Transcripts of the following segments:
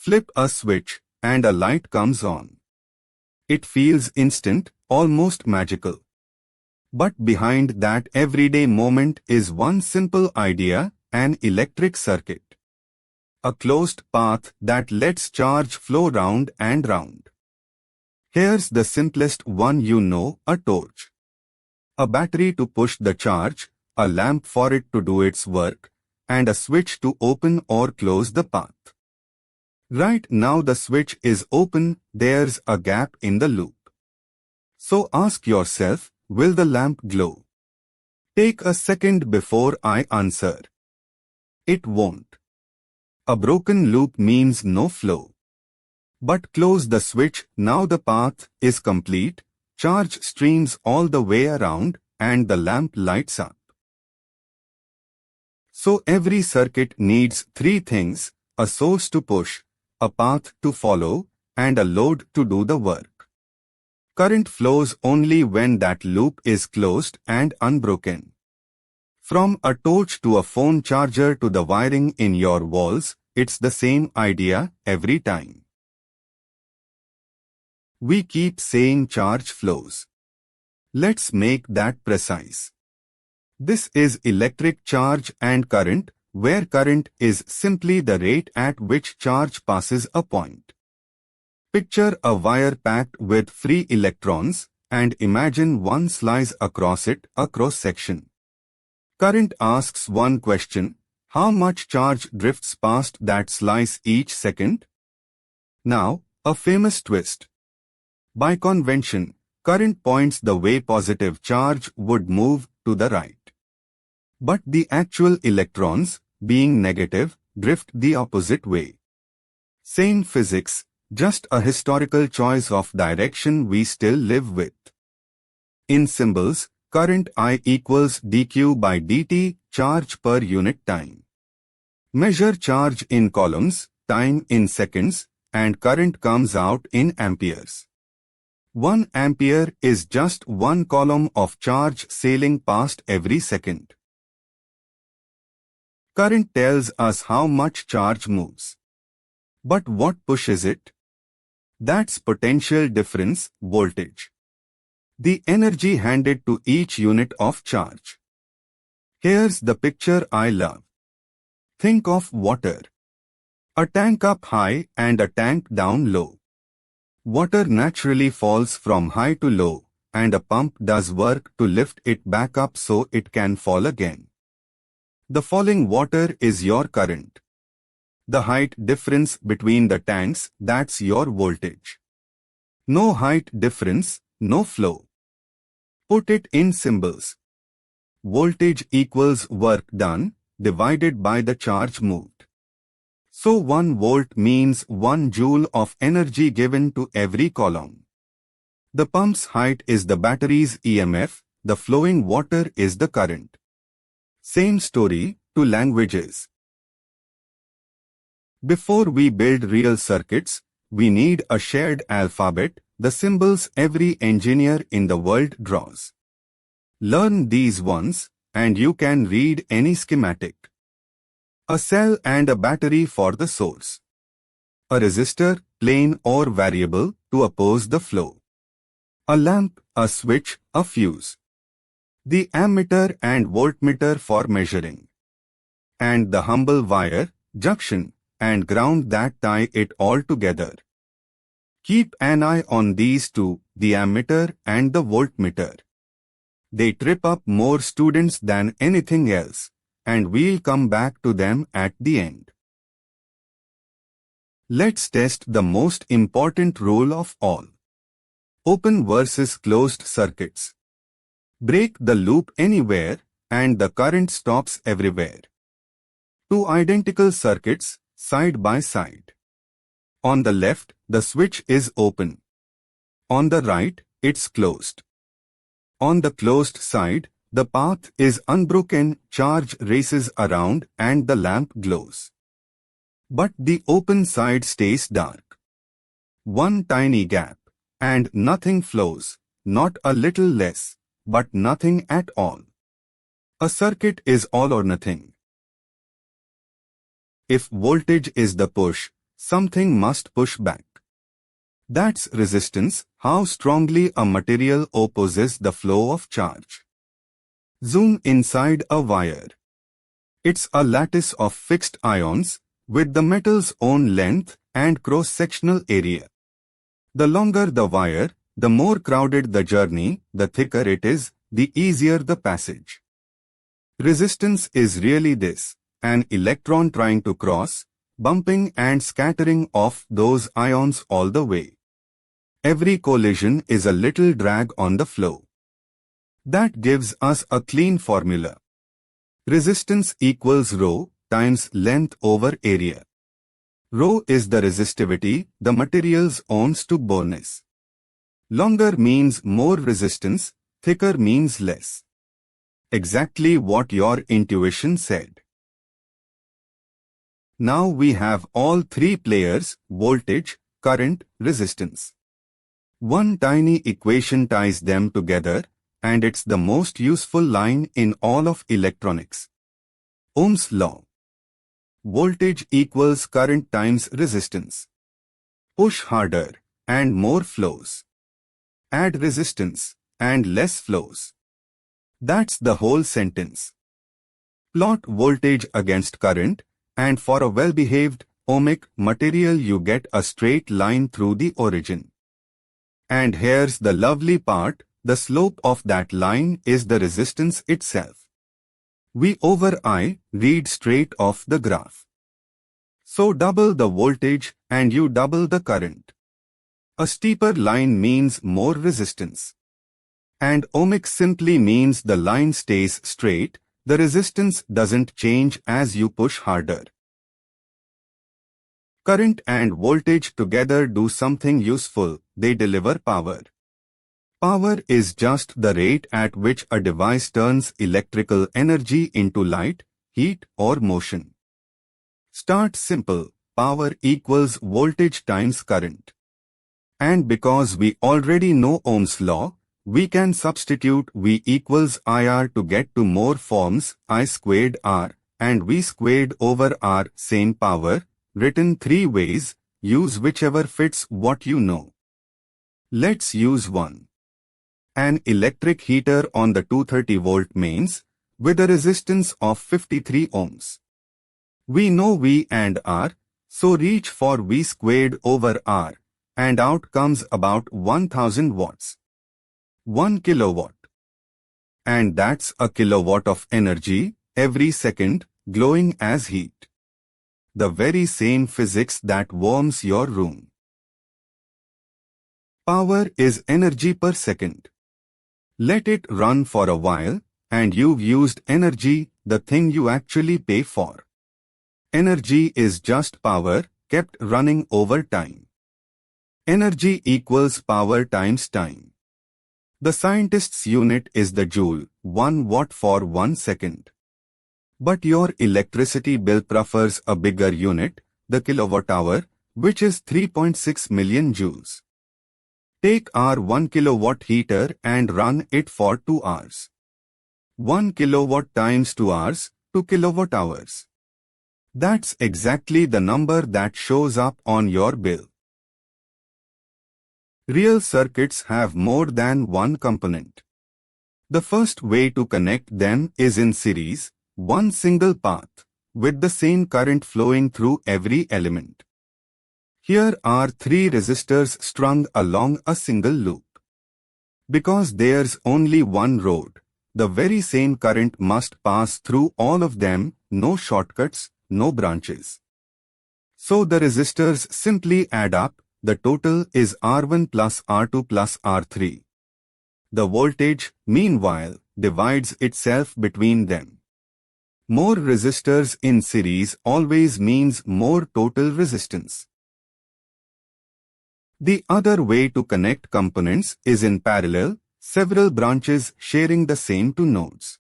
Flip a switch, and a light comes on. It feels instant, almost magical. But behind that everyday moment is one simple idea, an electric circuit. A closed path that lets charge flow round and round. Here's the simplest one you know, a torch. A battery to push the charge, a lamp for it to do its work, and a switch to open or close the path. Right now the switch is open, there's a gap in the loop. So ask yourself, will the lamp glow? Take a second before I answer. It won't. A broken loop means no flow. But close the switch, now the path is complete, charge streams all the way around, and the lamp lights up. So every circuit needs three things: a source to push, a path to follow, and a load to do the work. Current flows only when that loop is closed and unbroken. From a torch to a phone charger to the wiring in your walls, it's the same idea every time. We keep saying charge flows. Let's make that precise. This is electric charge and current, where current is simply the rate at which charge passes a point. Picture a wire packed with free electrons, and imagine one slice across it, a cross-section. Current asks one question: how much charge drifts past that slice each second? Now, a famous twist. By convention, current points the way positive charge would move, to the right. But the actual electrons, being negative, drift the opposite way. Same physics, just a historical choice of direction we still live with. In symbols, current I equals dq by dt, charge per unit time. Measure charge in coulombs, time in seconds, and current comes out in amperes. 1 ampere is just one coulomb of charge sailing past every second. Current tells us how much charge moves. But what pushes it? That's potential difference, voltage. The energy handed to each unit of charge. Here's the picture I love. Think of water. A tank up high and a tank down low. Water naturally falls from high to low, and a pump does work to lift it back up so it can fall again. The falling water is your current. The height difference between the tanks, that's your voltage. No height difference, no flow. Put it in symbols. Voltage equals work done, divided by the charge moved. So 1 volt means 1 joule of energy given to every coulomb. The pump's height is the battery's EMF, the flowing water is the current. Same story, to languages. Before we build real circuits, we need a shared alphabet, the symbols every engineer in the world draws. Learn these once, and you can read any schematic. A cell and a battery for the source. A resistor, plain or variable, to oppose the flow. A lamp, a switch, a fuse. The ammeter and voltmeter for measuring. And the humble wire, junction, and ground that tie it all together. Keep an eye on these two, the ammeter and the voltmeter. They trip up more students than anything else, and we'll come back to them at the end. Let's test the most important rule of all. Open versus closed circuits. Break the loop anywhere, and the current stops everywhere. Two identical circuits, side by side. On the left, the switch is open. On the right, it's closed. On the closed side, the path is unbroken, charge races around, and the lamp glows. But the open side stays dark. One tiny gap, and nothing flows, not a little less, but nothing at all. A circuit is all or nothing. If voltage is the push, something must push back. That's resistance, how strongly a material opposes the flow of charge. Zoom inside a wire. It's a lattice of fixed ions, with the metal's own length and cross-sectional area. The longer the wire, the more crowded the journey, the thicker it is, the easier the passage. Resistance is really this, an electron trying to cross, bumping and scattering off those ions all the way. Every collision is a little drag on the flow. That gives us a clean formula. Resistance equals rho times length over area. Rho is the resistivity the materials owns to bonus. Longer means more resistance, thicker means less. Exactly what your intuition said. Now we have all three players: voltage, current, resistance. One tiny equation ties them together, and it's the most useful line in all of electronics. Ohm's law. Voltage equals current times resistance. Push harder, and more flows. Add resistance, and less flows. That's the whole sentence. Plot voltage against current, and for a well-behaved, ohmic material you get a straight line through the origin. And here's the lovely part, the slope of that line is the resistance itself. We over I read straight off the graph. So double the voltage and you double the current. A steeper line means more resistance. And ohmic simply means the line stays straight, the resistance doesn't change as you push harder. Current and voltage together do something useful, they deliver power. Power is just the rate at which a device turns electrical energy into light, heat or motion. Start simple, power equals voltage times current. And because we already know Ohm's law, we can substitute V equals IR to get to more forms, I squared R and V squared over R, same power, written three ways, use whichever fits what you know. Let's use one. An electric heater on the 230-volt mains, with a resistance of 53 ohms. We know V and R, so reach for V squared over R, and out comes about 1000 watts. 1 kilowatt. And that's a kilowatt of energy, every second, glowing as heat. The very same physics that warms your room. Power is energy per second. Let it run for a while, and you've used energy, the thing you actually pay for. Energy is just power, kept running over time. Energy equals power times time. The scientist's unit is the joule, 1 watt for 1 second. But your electricity bill prefers a bigger unit, the kilowatt-hour, which is 3.6 million joules. Take our 1 kilowatt heater and run it for 2 hours. 1 kilowatt times 2 hours, 2 kilowatt-hours. That's exactly the number that shows up on your bill. Real circuits have more than one component. The first way to connect them is in series, one single path, with the same current flowing through every element. Here are 3 resistors strung along a single loop. Because there's only one road, the very same current must pass through all of them, no shortcuts, no branches. So the resistors simply add up, the total is R1 plus R2 plus R3. The voltage, meanwhile, divides itself between them. More resistors in series always means more total resistance. The other way to connect components is in parallel, several branches sharing the same 2 nodes.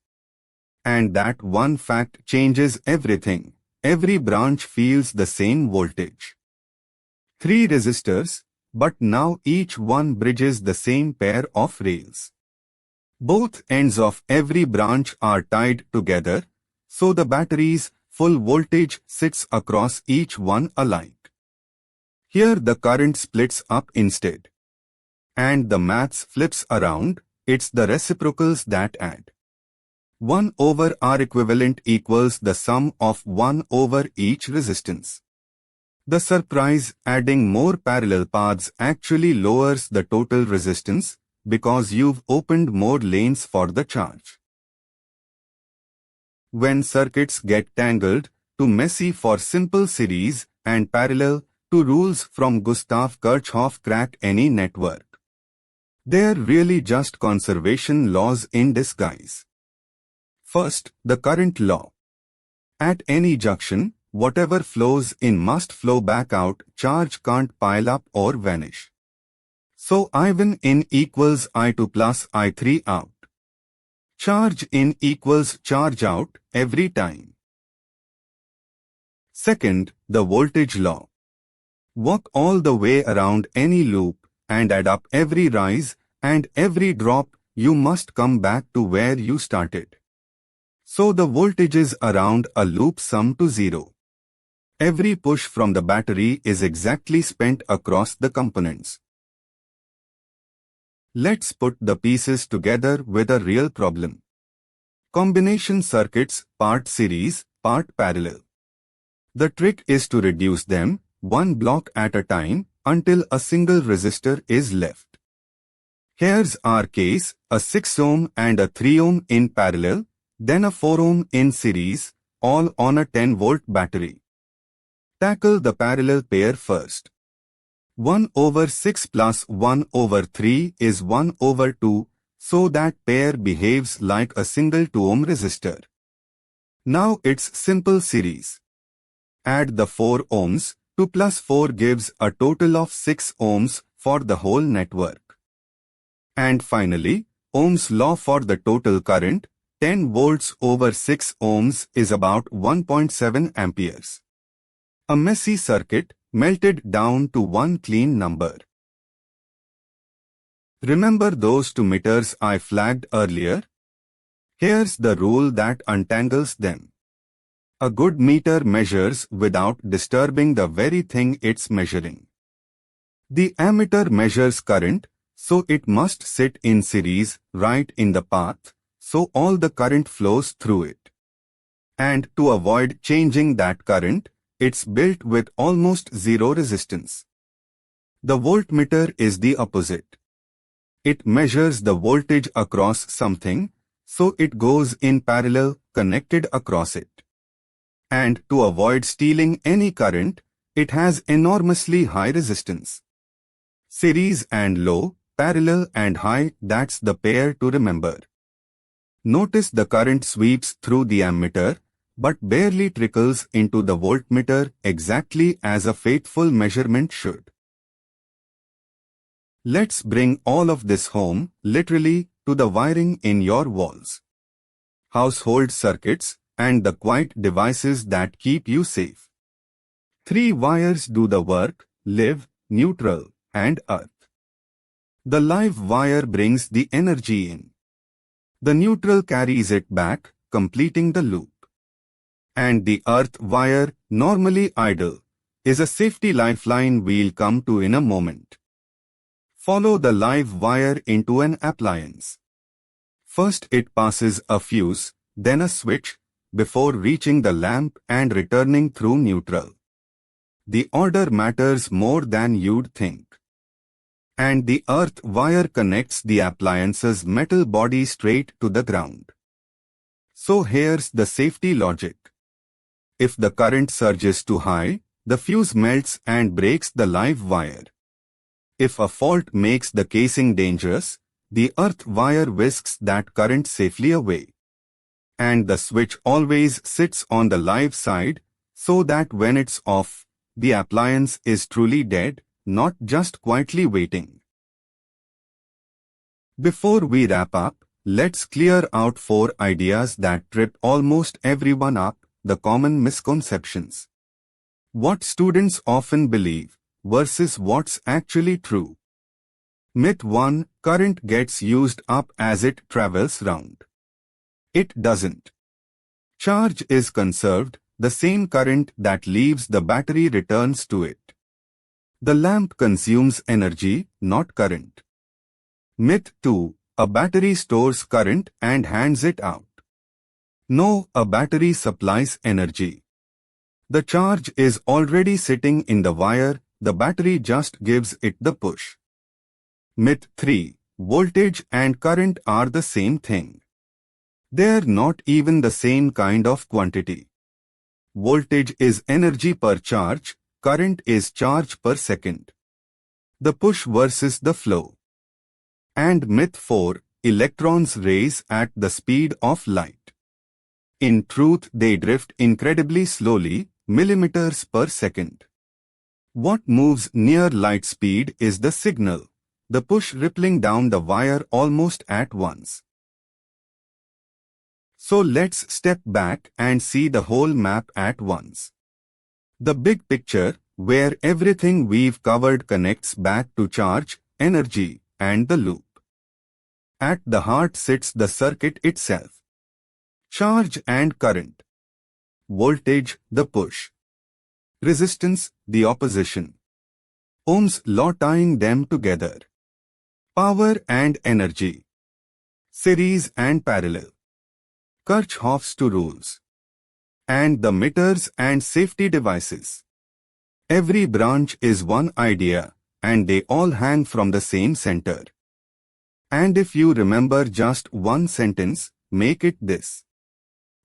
And that one fact changes everything. Every branch feels the same voltage. 3 resistors, but now each one bridges the same pair of rails. Both ends of every branch are tied together, so the battery's full voltage sits across each one alike. Here the current splits up instead. And the maths flips around, it's the reciprocals that add. 1 over R equivalent equals the sum of 1 over each resistance. The surprise, adding more parallel paths actually lowers the total resistance because you've opened more lanes for the charge. When circuits get tangled, too messy for simple series and parallel, two rules from Gustav Kirchhoff crack any network. They're really just conservation laws in disguise. First, the current law. At any junction, whatever flows in must flow back out, charge can't pile up or vanish. So I1 in equals I2 plus I3 out. Charge in equals charge out every time. Second, the voltage law. Walk all the way around any loop and add up every rise and every drop, you must come back to where you started. So the voltages around a loop sum to zero. Every push from the battery is exactly spent across the components. Let's put the pieces together with a real problem. Combination circuits, part series, part parallel. The trick is to reduce them, one block at a time, until a single resistor is left. Here's our case, a 6 ohm and a 3 ohm in parallel, then a 4 ohm in series, all on a 10 volt battery. Tackle the parallel pair first. 1 over 6 plus 1 over 3 is 1 over 2, so that pair behaves like a single 2 ohm resistor. Now it's simple series. Add the 4 ohms, 2 plus 4 gives a total of 6 ohms for the whole network. And finally, Ohm's law for the total current, 10 volts over 6 ohms is about 1.7 amperes. A messy circuit, melted down to one clean number. Remember those two meters I flagged earlier? Here's the rule that untangles them. A good meter measures without disturbing the very thing it's measuring. The ammeter measures current, so it must sit in series right in the path, so all the current flows through it. And to avoid changing that current, it's built with almost zero resistance. The voltmeter is the opposite. It measures the voltage across something, so it goes in parallel, connected across it. And to avoid stealing any current, it has enormously high resistance. Series and low, parallel and high, that's the pair to remember. Notice the current sweeps through the ammeter, but barely trickles into the voltmeter exactly as a faithful measurement should. Let's bring all of this home, literally, to the wiring in your walls. Household circuits, and the quiet devices that keep you safe. 3 wires do the work: live, neutral, and earth. The live wire brings the energy in. The neutral carries it back, completing the loop. And the earth wire, normally idle, is a safety lifeline we'll come to in a moment. Follow the live wire into an appliance. First it passes a fuse, then a switch, before reaching the lamp and returning through neutral. The order matters more than you'd think. And the earth wire connects the appliance's metal body straight to the ground. So here's the safety logic. If the current surges too high, the fuse melts and breaks the live wire. If a fault makes the casing dangerous, the earth wire whisks that current safely away. And the switch always sits on the live side, so that when it's off, the appliance is truly dead, not just quietly waiting. Before we wrap up, let's clear out 4 ideas that trip almost everyone up, the common misconceptions. What students often believe, versus what's actually true. Myth 1, current gets used up as it travels round. It doesn't. Charge is conserved, the same current that leaves the battery returns to it. The lamp consumes energy, not current. Myth 2. A battery stores current and hands it out. No, a battery supplies energy. The charge is already sitting in the wire, the battery just gives it the push. Myth 3. Voltage and current are the same thing. They're not even the same kind of quantity. Voltage is energy per charge, current is charge per second. The push versus the flow. And myth 4. Electrons race at the speed of light. In truth, they drift incredibly slowly, millimeters per second. What moves near light speed is the signal, the push rippling down the wire almost at once. So let's step back and see the whole map at once. The big picture, where everything we've covered connects back to charge, energy, and the loop. At the heart sits the circuit itself. Charge and current. Voltage, the push. Resistance, the opposition. Ohm's law tying them together. Power and energy. Series and parallel. Kirchhoff's two rules. And the meters and safety devices. Every branch is one idea, and they all hang from the same center. And if you remember just one sentence, make it this.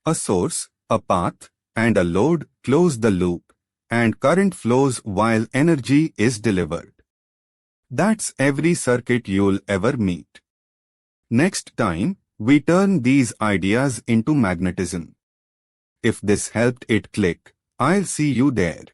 A source, a path, and a load close the loop, and current flows while energy is delivered. That's every circuit you'll ever meet. Next time, we turn these ideas into magnetism. If this helped it click, I'll see you there.